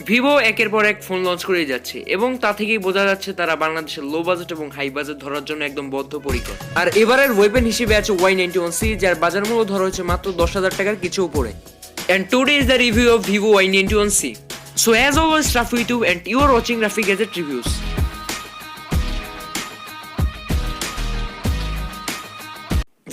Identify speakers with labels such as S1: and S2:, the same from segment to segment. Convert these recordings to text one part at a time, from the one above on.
S1: Vivo একের পর এক ফোন লঞ্চ করে যাচ্ছে এবং তা থেকেই বোঝা যাচ্ছে তারা বাংলাদেশের লো বাজেট এবং হাই বাজেট ধরার জন্য একদম বদ্ধপরিকর। আর এবারের ওয়েপেন হিসেবে আছে Y91c, যার বাজার মূল্য ধরা হচ্ছে মাত্র 10,000 টাকার কিছু উপরে। And today is the review of Vivo Y91c. So as always, Rafi with you and you are watching Rafi Gadget Reviews.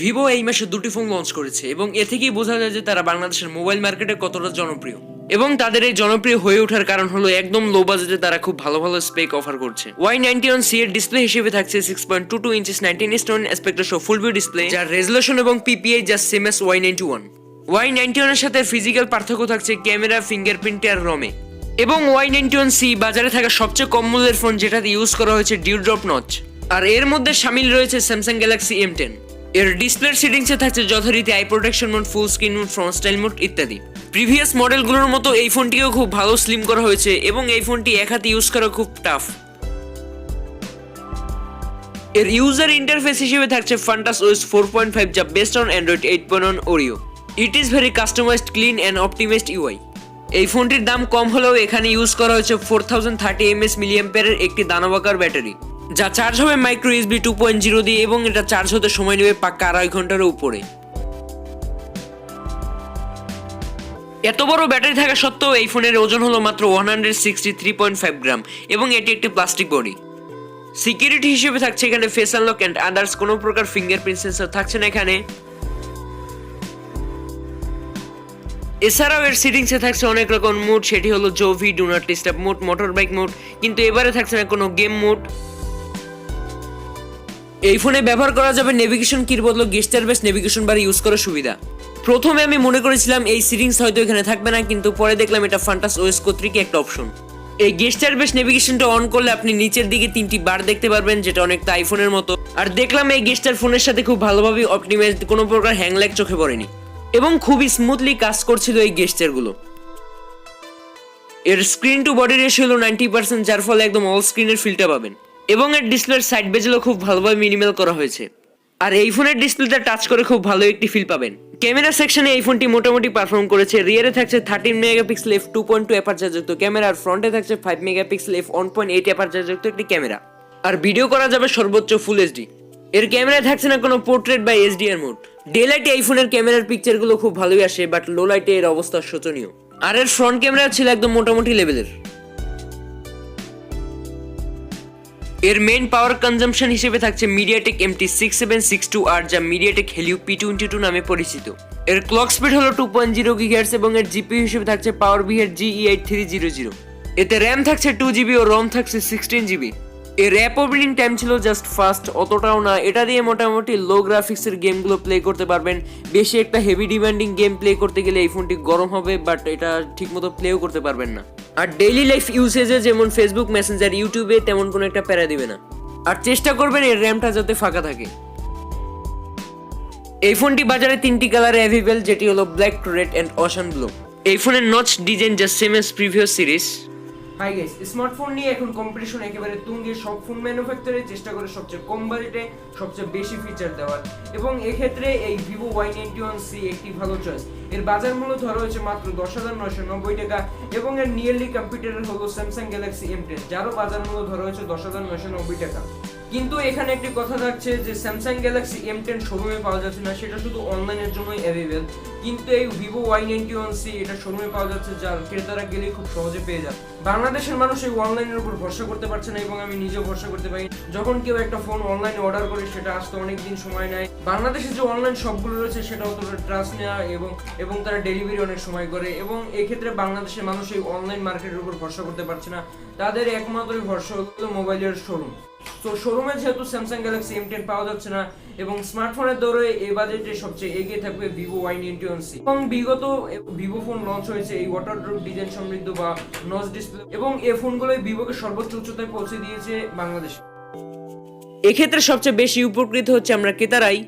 S1: Vivo এই মাসে দুটি ফোন লঞ্চ করেছে এবং এ থেকেই বোঝা যায় যে তারা বাংলাদেশের মোবাইল মার্কেটে কতটা জনপ্রিয়। এবং তাদের এই জনপ্রিয় হয়ে ওঠার কারণ হলো একদম লো বাজেটে তারা খুব ভালো ভালো স্পেক অফার করছে। Y91c এর ডিসপ্লে হিসেবে থাকছে 6.22 ইঞ্চিস 19:9 অ্যাসপেক্ট রেশিও ফুল ভিউ ডিসপ্লে, যার রেজোলিউশন এবং PPI just same S Y91। Y91 এর সাথে ফিজিক্যাল পার্থক্য থাকছে ক্যামেরা, ফিঙ্গারপ্রিন্ট আর রমে। এবং Y91c বাজারে থাকা সবচেয়ে কম মূল্যের ফোন, যেটাতে ইউজ করা হয়েছে ডিউ ড্রপ নচ। আর এর মধ্যে শামিল রয়েছে স্যামসাং গ্যালাক্সি M10। এর ডিসপ্লের সেটিংসে থাকছে যথারীতি I protection mode, full screen mode, front style mode ইত্যাদি। প্রিভিয়াস মডেলগুলোর মতো এই ফোনটিকেও খুব ভালো স্লিম করা হয়েছে এবং এই ফোনটি এক হাতে ইউজ করা খুব টাফ। এর ইউজার ইন্টারফেস হিসেবে থাকছে Funtouch OS 4.5, যা based on Android 8.1 oreo। It is very customised, clean and optimised UI. এই ফোনটির দাম কম হলেও এখানে ইউজ করা হয়েছে 4030 mAh মিলিঅ্যাম্পিয়ারের একটি দানবাকার ব্যাটারি, যা চার্জ হবে মাইক্রো USB 2.0 দিয়ে এবং এটা চার্জ হতে সময় নেবে পাক্কা 2.5 ঘন্টার উপরে। এত বড় ব্যাটারি থাকা সত্ত্বেও এই ফোনের ওজন হলো মাত্র 163.5 গ্রাম এবং এটি একটি প্লাস্টিক বডি। সিকিউরিটি হিসেবে থাকছে এখানে ফেস আনলক অ্যান্ড আদার্স, কোনো প্রকার ফিঙ্গারপ্রিন্ট সেন্সর থাকছে না এখানে। এছাড়াও এর সেটিংসে থাকছে অনেক রকম মোড, সেটি হলো জোভি, do not disturb mode, motorbike mode, কিন্তু এবারে থাকছে না কোনো গেম মোড। এই ফোনে ব্যবহার করা যাবে নেভিগেশন কির বদলে গেস্টার বেস নেভিগেশন বার ইউজ করার সুবিধা। প্রথমে আমি মনে করেছিলাম এই সেটিংস হয়তো এখানে থাকবে না, কিন্তু পরে দেখলাম এটা Funtouch OS কর্তৃক একটা অপশন। এই গেস্টার বেস নেভিগেশনটা অন করলে আপনি নিচের দিকে 3টি বার দেখতে পারবেন, যেটা অনেকটা আইফোনের মতো। আর দেখলাম এই গেস্টার ফোনের সাথে খুব ভালোভাবে অপটিমাইজড, কোনো প্রকার হ্যাং ল্যাগ চোখে পড়েনি এবং খুবই স্মুথলি কাজ করছিল এই গেস্টারগুলো। এর স্ক্রিন টু বডি রেশিও হলো 90%, যার ফলে একদম অল স্ক্রিনের ফিলটা পাবেন এবং এর ডিসপ্লের সাইড বেজেলও খুব ভালোভাবে মিনিমাল করা হয়েছে। আর এই ফোনের ডিসপ্লেটা টাচ করে খুব ভালো একটি ফিল পাবেন। ক্যামেরা সেকশনে এই ফোনটি মোটামুটি পারফর্ম করেছে। রিয়ারে থাকছে 13 মেগাপিক্সেল f2.2 অ্যাপারচার যুক্ত ক্যামেরা, আর ফ্রন্টে থাকছে 5 মেগাপিক্সেল f1.8 অ্যাপারচার যুক্ত একটি ক্যামেরা। আর ভিডিও করা যাবে সর্বোচ্চ ফুল এইচডি। এর ক্যামেরায় থাকছে না কোনো পোর্ট্রেট বা HDR মোড। ডে লাইটে এই ফোনের ক্যামেরার পিকচারগুলো খুব ভালোই আসে, বাট লো লাইটে এর অবস্থা শোচনীয়। আর এর ফ্রন্ট ক্যামেরা ছিল একদম মোটামুটি লেভেলের। এর মেইন পাওয়ার কনজাম্পশন হিসেবে থাকছে MediaTek MT6762R, যা MediaTek Heilo P22 নামে পরিচিত। এর ক্লক স্পিড হলো 2.0 GHz এবং এর জিপিইউ হিসেবে থাকছে PowerVR G8300। এতে র্যাম থাকছে 2GB ও রম থাকছে 16GB। এর অ্যাপ ওপেনিং টাইম ছিল জাস্ট ফাস্ট, অতটাও না। এটা দিয়ে মোটামুটি লো গ্রাফিক্সের গেমগুলো প্লে করতে পারবেন। বেশি একটা হেভি ডিমান্ডিং গেম প্লে করতে গেলে এই ফোনটি গরম হবে, বাট এটা ঠিকমতো প্লেও করতে পারবেন না। আর ডেইলি লাইফ ইউসেজে যেমন ফেসবুক, মেসেঞ্জার, ইউটিউবে তেমন কোনো একটা প্যারা দিবে না। আর চেষ্টা করবেন এর র্যামটা যাতে ফাঁকা থাকে। এই ফোনটি বাজারে 3টি কালারে অ্যাভেলেবল, যেটি হলো black, red and ocean blue. এই ফোনের notch design just same S previous series. Hi guys, smartphone নিয়ে এখন কম্পিটিশন একেবারে তুঙ্গে। সব ফোন ম্যানুফ্যাকচারার চেষ্টা করে সবচেয়ে কম বাজেটে সবচেয়ে বেশি ফিচার দেওয়ার, এবং এক্ষেত্রে এই Vivo Y91c একটি ভালো চয়েস। এর বাজার মূল্য ধরা হয়েছে মাত্র 10,990 টাকা এবং এর নিয়ারলি কম্পিটিটর হলো স্যামসাং গ্যালাক্সি M10, যারও বাজার মূল্য ধরা হয়েছে 10,990 টাকা। কিন্তু এখানে একটি কথা থাকছে যে স্যামসাং গ্যালাক্সি M10 শোরুমে পাওয়া যাচ্ছে না, সেটা শুধু অনলাইনের জন্যই অ্যাভেলেবল। কিন্তু এই Vivo Y91c এটা শোরুমে পাওয়া যাচ্ছে, যার ক্রেতারা গেলে খুব সহজে পেয়ে যাবে। বাংলাদেশের মানুষ এই অনলাইনের উপর ভরসা করতে পারছে না এবং আমি নিজেও ভরসা করতে পারি। যখন কেউ একটা ফোন অনলাইনে অর্ডার করে সেটা আসতে অনেকদিন সময় নেয়। বাংলাদেশে যে অনলাইন শপগুলো রয়েছে সেটা অতটা ট্রাস্ট নেওয়া এবং তারা ডেলিভারি অনেক সময় করে, এবং এক্ষেত্রে বাংলাদেশের মানুষ এই অনলাইন মার্কেটের উপর ভরসা করতে পারছে না। তাদের একমাত্র ভরসা হলো মোবাইলের শোরুম। তো শোরুমে যেহেতু স্যামসাং গ্যালাক্সি M10 পাওয়া যাচ্ছে না এবং স্মার্টফোনের দৌড়ে এই বাজেটে সবচেয়ে এগিয়ে থাকবে Vivo Y91c। এবং বিগত ভিভো ফোন লঞ্চ হয়েছে এই ওয়াটারপ্রুফ ডিজাইন সমৃদ্ধ বা নচ ডিসপ্লে, এবং এই ফোনগুলোই ভিভোকে সর্বোচ্চ উচ্চতায় পৌঁছে দিয়েছে বাংলাদেশে। এক্ষেত্রে সবচেয়ে বেশি উপকৃত হচ্ছে আমরা ক্রেতারাই।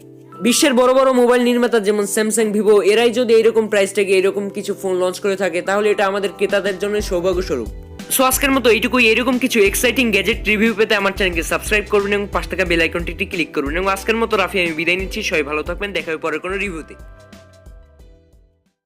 S1: বিশ্বের বড় বড় মোবাইল নির্মাতা যেমন স্যামসাং, ভিভো, এরাই যদি এইরকম প্রাইস থেকে এরকম কিছু ফোন লঞ্চ করে থাকে, তাহলে এটা আমাদের ক্রেতাদের জন্য সৌভাগ্যস্বরূপ। সো আজকের মতো এইটুকুই। এরকম কিছু এক্সাইটিং গ্যাজেট রিভিউ পেতে আমার চ্যানেলকে সাবস্ক্রাইব করবেন এবং পাশে থাকা বেল আইকনটি ক্লিক করবেন। এবং আজকের মতো রাফি আমি বিদায় নিচ্ছি। সবাই ভালো থাকবেন, দেখা হবে পরের কোনো রিভিউতে।